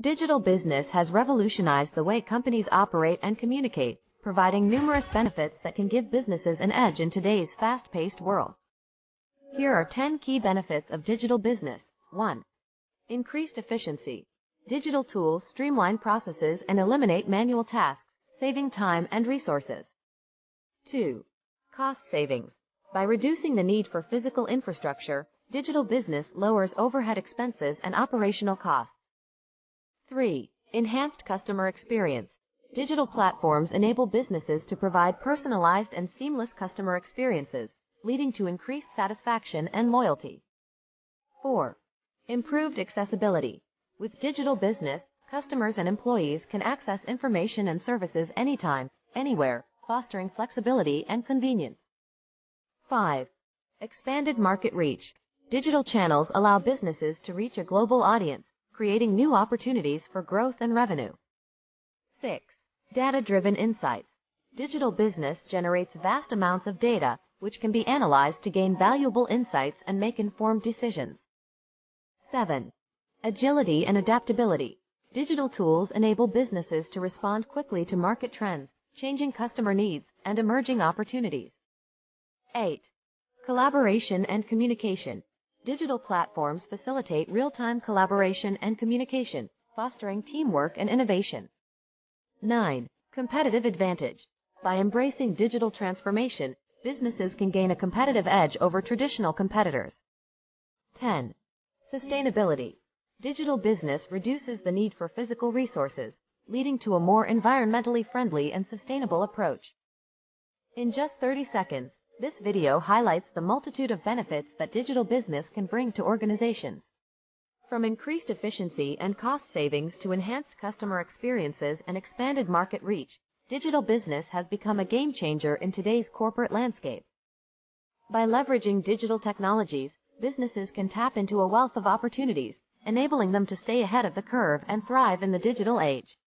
Digital business has revolutionized the way companies operate and communicate, providing numerous benefits that can give businesses an edge in today's fast-paced world. Here are 10 key benefits of digital business. 1. Increased efficiency. Digital tools streamline processes and eliminate manual tasks, saving time and resources. 2. Cost savings. By reducing the need for physical infrastructure, digital business lowers overhead expenses and operational costs. 3. Enhanced customer experience. Digital platforms enable businesses to provide personalized and seamless customer experiences, leading to increased satisfaction and loyalty. 4. Improved accessibility. With digital business, customers and employees can access information and services anytime, anywhere, fostering flexibility and convenience. 5. Expanded market reach. Digital channels allow businesses to reach a global audience, creating new opportunities for growth and revenue. 6. Data-driven insights. Digital business generates vast amounts of data, which can be analyzed to gain valuable insights and make informed decisions. 7. Agility and adaptability. Digital tools enable businesses to respond quickly to market trends, changing customer needs, and emerging opportunities. 8. Collaboration and communication. Digital platforms facilitate real-time collaboration and communication, fostering teamwork and innovation. 9. Competitive advantage. By embracing digital transformation, businesses can gain a competitive edge over traditional competitors. 10. Sustainability. Digital business reduces the need for physical resources, leading to a more environmentally friendly and sustainable approach. In just 30 seconds, this video highlights the multitude of benefits that digital business can bring to organizations. From increased efficiency and cost savings to enhanced customer experiences and expanded market reach, digital business has become a game changer in today's corporate landscape. By leveraging digital technologies, businesses can tap into a wealth of opportunities, enabling them to stay ahead of the curve and thrive in the digital age.